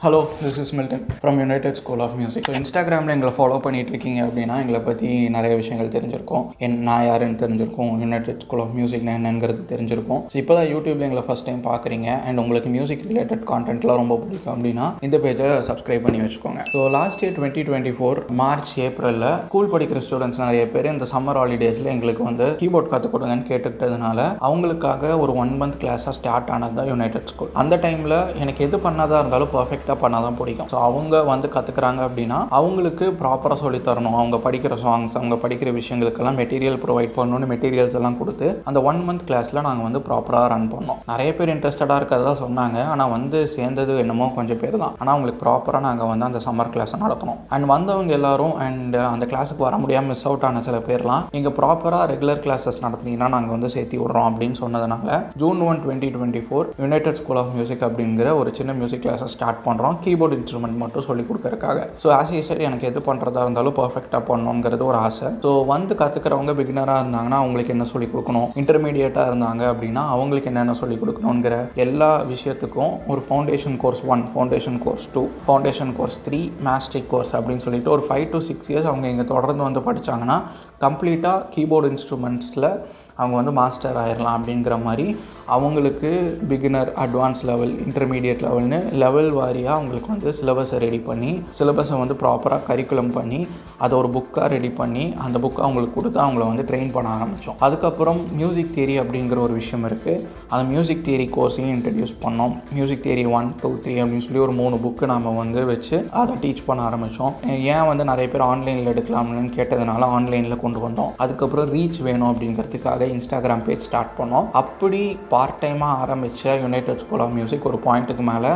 Hello, this is Milton from United School of Music. So இன்ஸ்டாகிராமில் எங்களை follow பண்ணிட்டு இருக்கீங்க அப்படின்னா எங்களை பற்றி நிறைய விஷயங்கள் தெரிஞ்சிருக்கும். நான் யாருன்னு தெரிஞ்சிருக்கும், யுனைடெட் ஸ்கூல் ஆஃப் மியூசிக்னா என்னங்கிறது தெரிஞ்சிருக்கும். ஸோ இப்போ தான் யூடியூப்ல எங்களை ஃபஸ்ட் டைம் பார்க்குறீங்க அண்ட் உங்களுக்கு மியூசிக் ரிலேட்டட் கான்டென்ட்லாம் ரொம்ப பிடிக்கும் அப்படின்னா இந்த பேஜை சப்ஸ்கிரைப் பண்ணி வச்சுக்கோங்க. ஸோ லாஸ்ட் இயர் 2024 மார்ச் ஏப்ரலில் ஸ்கூல் படிக்கிற ஸ்டூடெண்ட்ஸ் நிறைய பேர் இந்த சம்மர் ஹாலிடேஸில் எங்களுக்கு வந்து கீபோர்ட் கற்றுக் கொடுங்கன்னு கேட்டுக்கிட்டதுனால அவங்களுக்காக ஒரு 1 month கிளாஸாக ஸ்டார்ட் ஆனது தான் யுனைடெட் ஸ்கூல். அந்த டைமில் எனக்கு எது பண்ணாதான் இருந்தாலும் பர்ஃபெக்டாக பண்ணால் தான் பிடிக்கும். ஸோ அவங்க வந்து கற்றுக்குறாங்க அப்படின்னா அவங்களுக்கு ப்ராப்பராக சொல்லித்தரணும். அவங்க படிக்கிற சாங்ஸ், அவங்க படிக்கிற விஷயங்களுக்கெல்லாம் மெட்டீரியல் ப்ரொவைட் பண்ணணும்னு மெட்டீரியல்ஸ் எல்லாம் கொடுத்து அந்த 1 month கிளாஸில் நாங்கள் வந்து ப்ராப்பராக ரன் பண்ணோம். நிறைய பேர் இன்ட்ரெஸ்டடாக இருக்கிறதா சொன்னாங்க. ஆனால் வந்து சேர்ந்தது என்னமோ கொஞ்சம் பேர் தான். ஆனால் அவங்களுக்கு ப்ராப்பராக நாங்கள் வந்து அந்த சம்மர் கிளாஸை நடத்தணும். அண்ட் வந்தவங்க எல்லாரும் அண்ட் அந்த கிளாஸுக்கு வர முடியாமல் மிஸ் அவுட் ஆன சில பேர்லாம் நீங்கள் ப்ராப்பராக ரெகுலர் கிளாஸஸ் நடத்துனீங்கன்னா நாங்கள் வந்து சேர்த்து விடுறோம் அப்படின்னு சொன்னதுனால June 1, 2024 United School of Music அப்படிங்கிற ஒரு சின்ன மியூசிக் கிளாஸை ஸ்டார்ட் பண்ணுறோம். கீபோர்டு இன்ஸ்ட்ருமெண்ட் மட்டும் சொல்லி கொடுக்கறதுக்காக. ஸோ ஆஸ் ஏ சைடு எனக்கு எது பண்ணுறதா இருந்தாலும் பர்ஃபெக்டாக பண்ணணுங்கிறது ஒரு ஆசை. ஸோ வந்து கற்றுக்கிறவங்க பிகினராக இருந்தாங்கன்னா அவங்களுக்கு என்ன சொல்லிக் கொடுக்கணும், இன்டர்மீடியேட்டாக இருந்தாங்க அப்படின்னா அவங்களுக்கு என்னென்ன சொல்லிக் கொடுக்கணுங்கிற எல்லா விஷயத்துக்கும் ஒரு foundation course 1, foundation course 2, foundation course 3, master course அப்படின்னு சொல்லிட்டு ஒரு 5 to 6 years அவங்க இங்கே தொடர்ந்து வந்து படித்தாங்கன்னா கம்ப்ளீட்டாக கீபோர்டு இன்ஸ்ட்ருமெண்ட்ஸில் அவங்க வந்து மாஸ்டர் ஆயிடலாம் அப்படிங்கிற மாதிரி அவங்களுக்கு பிகினர், அட்வான்ஸ் லெவல், இன்டர்மீடியட் லெவல்னு லெவல் வாரியாக அவங்களுக்கு வந்து சிலபஸை ரெடி பண்ணி சிலபஸை வந்து ப்ராப்பராக கரிக்குலம் பண்ணி அதை ஒரு புக்காக ரெடி பண்ணி அந்த புக்கை அவங்களுக்கு கொடுத்து அவங்கள வந்து ட்ரெயின் பண்ண ஆரம்பித்தோம். அதுக்கப்புறம் மியூசிக் தியரி அப்படிங்கிற ஒரு விஷயம் இருக்குது. அந்த மியூசிக் தியரி கோர்ஸையும் இன்ட்ரடியூஸ் பண்ணோம். மியூசிக் தியரி 1, 2, 3 அப்படின்னு சொல்லி ஒரு 3 புக்கு நாம் வந்து வச்சு அதை டீச் பண்ண ஆரம்பித்தோம். ஏன் வந்து நிறைய பேர் ஆன்லைனில் எடுக்கலாம்னு கேட்டதுனால ஆன்லைனில் கொண்டு வந்தோம். அதுக்கப்புறம் ரீச் வேணும் அப்படிங்கிறதுக்காக இன்ஸ்டாகிராம் பேஜ் ஸ்டார்ட் பண்ணோம். அப்படி பார்ட் டைமாக ஆரம்பித்த யுனைடெட் ஸ்கூல் ஆஃப் மியூசிக் ஒரு பாயிண்ட்டுக்கு மேலே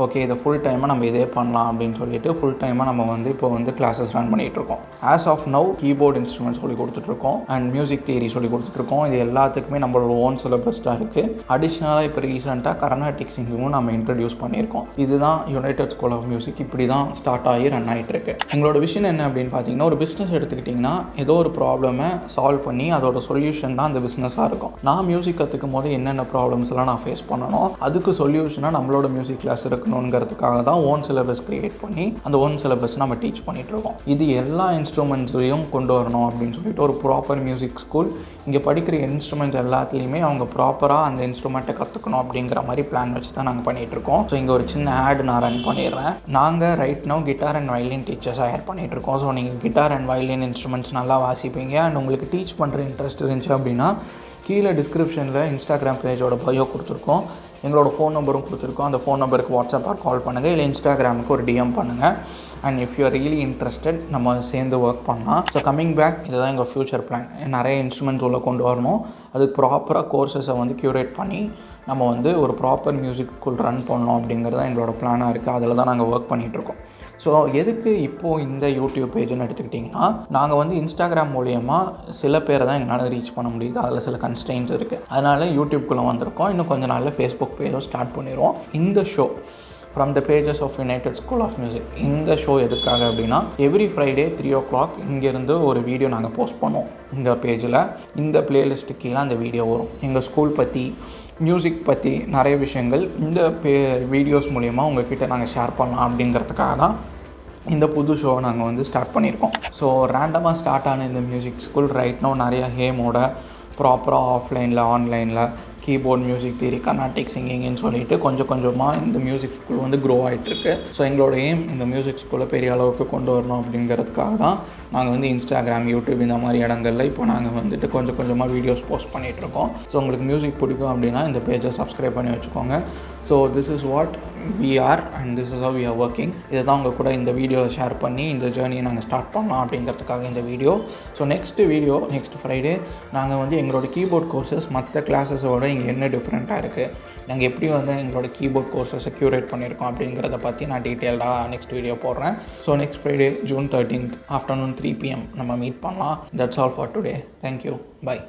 ஓகே இதை ஃபுல் டைமாக நம்ம இதே பண்ணலாம் அப்படின்னு சொல்லிட்டு ஃபுல் டைமாக நம்ம வந்து இப்போ வந்து கிளாஸஸ் ரன் பண்ணிகிட்ருக்கோம். As of now keyboard instrument சொல்லி கொடுத்துட்ருக்கோம் அண்ட் மியூசிக் தியரி சொல்லி கொடுத்துட்ருக்கோம். இது எல்லாத்துக்குமே நம்மளோட ஓன் சிலபஸ் தான் இருக்குது. அடிஷ்னலாக இப்போ ரீசெண்டாக கர்நாடிக் சிங்கிங்கும் நம்ம இன்ட்ரடியூஸ் பண்ணியிருக்கோம். இதுதான் யுனைடெட் ஸ்கூல் ஆஃப் மியூசிக். இப்படி தான் ஸ்டார்ட் ஆகி ரன் ஆகிட்டு இருக்கு. எங்களோட விஷயம் என்ன அப்படின்னு பார்த்தீங்கன்னா, ஒரு பிஸ்னஸ் எடுத்துக்கிட்டிங்கன்னா ஏதோ ஒரு ப்ராப்ளமை சால்வ் பண்ணி அதோட சொல்யூஷன் தான் அந்த பிஸ்னஸாக இருக்கும். நான் மியூசிக் கற்றுக்கும் போது என்னென்ன ப்ராப்ளம்ஸ்லாம் நான் ஃபேஸ் பண்ணணும், அதுக்கு சொல்யூஷனாக நம்மளோட மியூசிக் கிளாஸ் இருக்கணுங்கிறதுக்காக தான் ஓன் சிலபஸ் கிரியேட் பண்ணி அந்த ஓன் சிலபஸ் நம்ம டீச் பண்ணிகிட்டு இருக்கோம். இது எல்லா இன்ஸ்ட்ருமெண்ட்ஸையும் கொண்டு வரணும் அப்படின்னு சொல்லிட்டு ஒரு ப்ராப்பர் மியூசிக் ஸ்கூல் இங்கே படிக்கிற இன்ஸ்ட்ருமெண்ட்ஸ் எல்லாத்துலேயுமே அவங்க ப்ராப்பராக அந்த இன்ஸ்ட்ருமெண்ட்டை கற்றுக்கணும் அப்படிங்கிற மாதிரி பிளான் வச்சு தான் நாங்கள் பண்ணிகிட்ருக்கோம். ஸோ இங்கே ஒரு சின்ன ஆட் நான் ரன் பண்ணிடுறேன். நாங்கள் right now guitar and violin teachers higher பண்ணிகிட்ருக்கோம். ஸோ நீங்கள் கிட்டார் அண்ட் வயலின் இன்ஸ்ட்ருமெண்ட்ஸ் நல்லா வாசிப்பீங்க அண்ட் உங்களுக்கு டீச் பண்ணுற இன்ட்ரெஸ்ட் இருந்துச்சு அப்படின்னா கீழே டிஸ்கிரிப்ஷனில் இன்ஸ்டாகிராம் பேஜோட பயோ கொடுத்துருக்கோம். எங்களோட ஃபோன் நம்பரும் கொடுத்துருக்கோம். அந்த ஃபோன் நம்பருக்கு வாட்ஸ்அப்பாக கால் பண்ணுங்கள், இல்லை இன்ஸ்டாகிராமுக்கு ஒரு டிஎம் பண்ணுங்கள். And if you are really interested நம்ம சேர்ந்து ஒர்க் பண்ணலாம். ஸோ கம்மிங் பேக் இதுதான் எங்கள் ஃப்யூச்சர் பிளான். நிறைய இன்ஸ்ட்ருமெண்ட்ஸ் உள்ள கொண்டு வரணும். அதுக்கு ப்ராப்பராக கோர்சஸை வந்து க்யூரேட் பண்ணி நம்ம வந்து ஒரு ப்ராப்பர் மியூசிக் ஸ்கூல் ரன் பண்ணணும் அப்படிங்கிறது தான் எங்களோட பிளானாக இருக்குது. அதில் தான் நாங்கள் ஒர்க் பண்ணிகிட்ருக்கோம். ஸோ எதுக்கு இப்போது இந்த யூடியூப் பேஜுன்னு எடுத்துக்கிட்டிங்கன்னா, நாங்கள் வந்து இன்ஸ்டாகிராம் மூலியமாக சில பேரை தான் எங்களால் ரீச் பண்ண முடியுது. அதில் சில கன்ஸ்ட்ரெயின்ஸ் இருக்குது. அதனால் யூடியூப்குள்ளே வந்திருக்கோம். இன்னும் கொஞ்சம் நாளில் ஃபேஸ்புக் பேஜும் ஸ்டார்ட் பண்ணிடுவோம். இந்த show from the pages of United School of Music, இந்த ஷோ எதுக்காக அப்படின்னா எவ்ரி ஃப்ரைடே 3 o'clock இங்கேருந்து ஒரு வீடியோ நாங்கள் போஸ்ட் பண்ணுவோம். இந்த பேஜில் இந்த பிளேலிஸ்ட்டு கீழே அந்த வீடியோ வரும். எங்கள் ஸ்கூல் பற்றி, மியூசிக் பற்றி நிறைய விஷயங்கள் இந்த வீடியோஸ் மூலிமா உங்கள்கிட்ட நாங்கள் ஷேர் பண்ணலாம் அப்படிங்கிறதுக்காக தான் இந்த புது ஷோவை நாங்கள் வந்து ஸ்டார்ட் பண்ணியிருக்கோம். ஸோ ரேண்டமாக ஸ்டார்ட் ஆன இந்த மியூசிக் ஸ்கூல் ரைட் நோ நிறைய ஹேமோட ப்ராப்பராக ஆஃப்லைனில், ஆன்லைனில் கீபோர்ட், மியூசிக் தியரி, கர்நாடிக் சிங்கிங்னு சொல்லிட்டு கொஞ்சம் கொஞ்சமாக இந்த மியூசிக் ஸ்கூல் வந்து க்ரோ ஆகிட்டுருக்கு. ஸோ எங்களோட எய்ம் இந்த மியூசிக் ஸ்கூலை பெரிய அளவுக்கு கொண்டு வரணும் அப்படிங்கிறதுக்காக தான் நாங்கள் வந்து இன்ஸ்டாகிராம், யூடியூப் இந்த மாதிரி இடங்களில் இப்போ நாங்கள் வந்துட்டு கொஞ்சம் கொஞ்சமாக வீடியோஸ் போஸ்ட் பண்ணிகிட்ருக்கோம். ஸோ உங்களுக்கு மியூசிக் பிடிக்கும் அப்படின்னா இந்த பேஜை சப்ஸ்கிரைப் பண்ணி வச்சுக்கோங்க. So this is what we are and this is how we are working. இதை தான் உங்கள் கூட இந்த வீடியோவை ஷேர் பண்ணி இந்த ஜேர்னியை நாங்கள் ஸ்டார்ட் பண்ணலாம் அப்படிங்கிறதுக்காக இந்த வீடியோ. ஸோ நெக்ஸ்ட் ஃப்ரைடே நாங்கள் வந்து எங்களோட கீபோர்ட் கோர்சஸ் மற்ற கிளாஸஸோட இங்கே என்ன டிஃப்ரெண்ட்டாக இருக்குது, நாங்கள் எப்படி வந்து எங்களோட கீபோர்ட் கோர்சஸை க்யூரேட் பண்ணியிருக்கோம் அப்படிங்கிறத பற்றி நான் டீட்டெயில்டாக நெக்ஸ்ட் வீடியோ போடுறேன். So next Friday June 13th afternoon 3 PM நம்ம மீட் பண்ணலாம். That's all for today. Thank you. By.